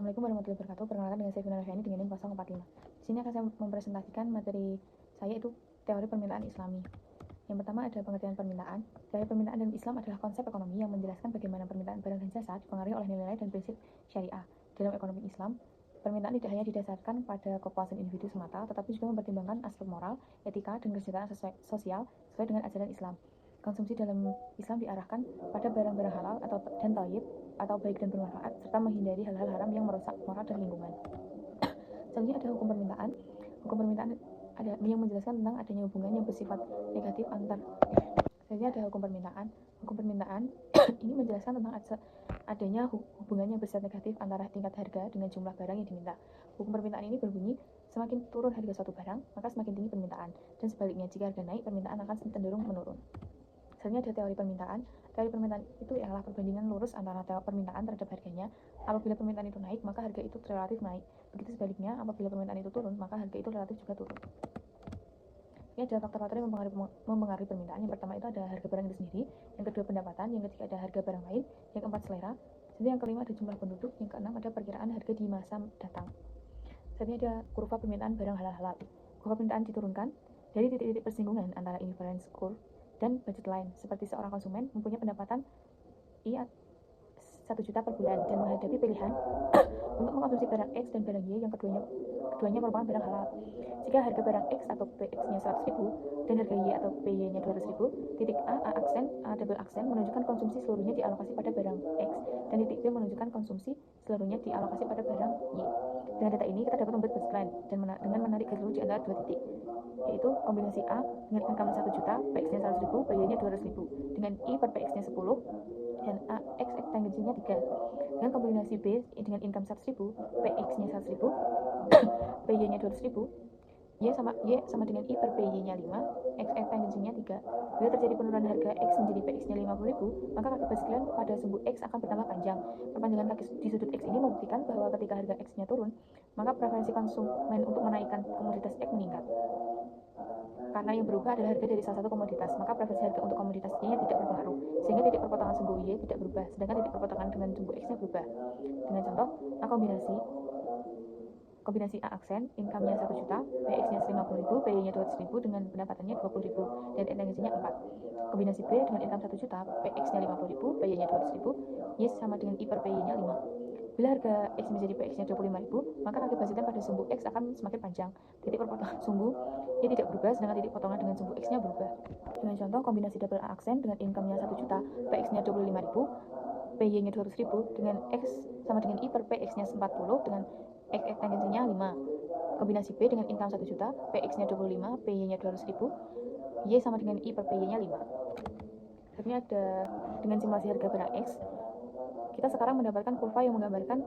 Assalamualaikum warahmatullahi wabarakatuh. Perkenalkan dengan saya Vina Rafiani dengan NIM 045. Di sini akan saya mempresentasikan materi saya itu teori permintaan Islami. Yang pertama ada pengertian permintaan. Teori permintaan dalam Islam adalah konsep ekonomi yang menjelaskan bagaimana permintaan barang dan jasa dipengaruhi oleh nilai-nilai dan prinsip syariah. Dalam ekonomi Islam, permintaan tidak hanya didasarkan pada kepuasan individu semata, tetapi juga mempertimbangkan aspek moral, etika, dan kesejahteraan sosial sesuai dengan ajaran Islam. Konsumsi dalam Islam diarahkan pada barang-barang halal dan thayyib atau baik dan bermanfaat, serta menghindari hal-hal haram yang merusak moral dan lingkungan. Selanjutnya ada hukum permintaan. Hukum permintaan ada yang menjelaskan tentang adanya hubungan yang bersifat negatif antar. Selanjutnya ada hukum permintaan. Hukum permintaan ini menjelaskan tentang adanya hubungan yang bersifat negatif antara tingkat harga dengan jumlah barang yang diminta. Hukum permintaan ini berbunyi, semakin turun harga suatu barang, maka semakin tinggi permintaan. Dan sebaliknya, jika harga naik, permintaan akan cenderung menurun. Selanjutnya ada teori permintaan. Teori permintaan itu adalah perbandingan lurus antara permintaan terhadap harganya. Apabila permintaan itu naik, maka harga itu relatif naik. Begitu sebaliknya, apabila permintaan itu turun, maka harga itu relatif juga turun. Ini ada faktor-faktor yang mempengaruhi permintaan. Yang pertama itu ada harga barang itu sendiri, yang kedua pendapatan, yang ketiga ada harga barang lain, yang keempat selera, jadi yang kelima ada jumlah penduduk, yang keenam ada perkiraan harga di masa datang. Selanjutnya ada kurva permintaan barang halal. Kurva permintaan diturunkan dari titik-titik persinggungan antara indifference curve dan budget line, seperti seorang konsumen mempunyai pendapatan 1 juta per bulan dan menghadapi pilihan untuk mengkonsumsi barang X dan barang Y yang keduanya merupakan barang halal. Jika harga barang X atau PX-nya 100.000 dan harga Y atau PY-nya 200.000, titik A double aksen menunjukkan konsumsi seluruhnya dialokasi pada barang X dan titik B menunjukkan konsumsi seluruhnya dialokasi pada barang Y. Dengan data ini kita dapat membuat budget plan dan dengan menarik garis lurus di antara dua titik, yaitu kombinasi A dengan income 1 juta, PX-nya 100.000, PY-nya 200.000, dengan I per PX-nya 10 dan X tangensinya 3. Dengan kombinasi B dengan income 100.000, PX-nya 100.000, PY-nya 200.000, Y sama dengan I per PY-nya 5, X tangensinya 3. Bila terjadi penurunan harga X menjadi PX-nya 50.000, maka kaki basiklen pada sumbu X akan bertambah panjang. Perpanjangan kaki di sudut X ini membuktikan bahwa ketika harga X-nya turun, maka preferensi konsumen untuk menaikkan komoditas X meningkat. Karena yang berubah adalah harga dari salah satu komoditas, maka preferensi harga untuk komoditas Y tidak berpengaruh, sehingga titik perpotongan sumbu Y tidak berubah, sedangkan titik perpotongan dengan sumbu X-nya berubah. Dengan contoh, kombinasi A aksen, income-nya 1 juta, PX-nya 50.000, PY-nya 200.000 dengan pendapatannya 20.000 dan tangensinya 4. Kombinasi B dengan income 1 juta, PX-nya 50.000, PY-nya 200.000, Y sama dengan I per PY-nya 5. Bila harga X menjadi PX-nya 25.000, maka kaki basiklen pada sumbu X akan semakin panjang. Titik perpotongan sumbu Y tidak berubah, sedangkan titik potongan dengan sumbu X-nya berubah. Dengan contoh, kombinasi double A aksen dengan income-nya 1 juta, PX-nya 25.000, PY-nya 200.000 dengan X sama dengan I per PX-nya 40 dengan X tangensinya 5. Kombinasi B dengan income 1 juta, PX-nya 25, PY-nya 200.000, Y sama dengan I per PY-nya 5. Selanjutnya ada dengan simulasi harga barang X, kita sekarang mendapatkan kurva yang menggambarkan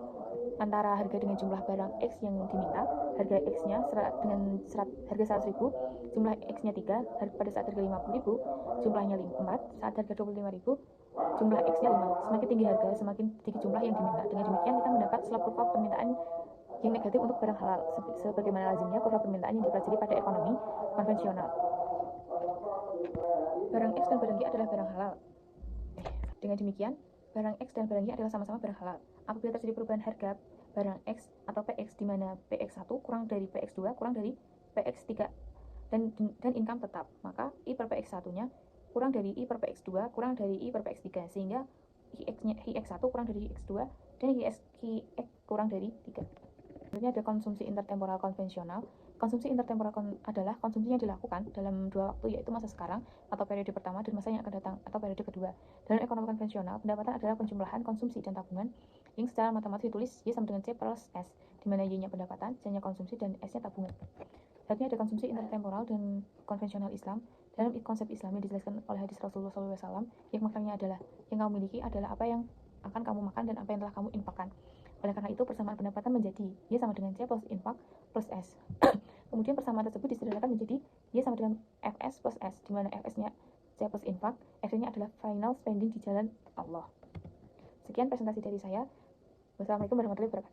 antara harga dengan jumlah barang X yang diminta, harga X-nya dengan harga 100.000, jumlah X-nya 3, pada saat harga 50.000, jumlahnya 4, saat harga 25.000, jumlah X-nya 5. Semakin tinggi harga, semakin tinggi jumlah yang diminta. Dengan demikian kita mendapat slope kurva permintaan yang negatif untuk barang halal, sebagaimana lazimnya kurva permintaan yang dipelajari pada ekonomi konvensional. Barang X dan barang Y adalah barang halal. Dengan demikian, barang X dan barang Y adalah sama-sama barang halal. Apabila terjadi perubahan harga barang X atau PX di mana PX1 kurang dari PX2 kurang dari PX3 dan income tetap, maka I per PX1-nya kurang dari I per PX2 kurang dari I per PX3, sehingga IX1 kurang dari IX2 dan IX kurang dari 3. Selanjutnya ada konsumsi intertemporal konvensional. Konsumsi intertemporal adalah konsumsi yang dilakukan dalam dua waktu, yaitu masa sekarang atau periode pertama dan masa yang akan datang atau periode kedua. Dalam ekonomi konvensional, pendapatan adalah penjumlahan konsumsi dan tabungan yang secara matematis ditulis Y sama dengan C plus S, di mana Y-nya pendapatan, C-nya konsumsi, dan S-nya tabungan. Selanjutnya ada konsumsi intertemporal dan konvensional Islam. Dalam konsep Islam yang dijelaskan oleh hadis Rasulullah SAW, yang maknanya adalah yang kamu miliki adalah apa yang akan kamu makan dan apa yang telah kamu infakkan. Oleh karena itu, persamaan pendapatan menjadi Y sama dengan C plus infak plus S. Kemudian persamaan tersebut disederhanakan menjadi Y sama dengan FS plus S, di mana FS-nya C plus infak, F-nya adalah final spending di jalan Allah. Sekian presentasi dari saya. Wassalamualaikum warahmatullahi wabarakatuh.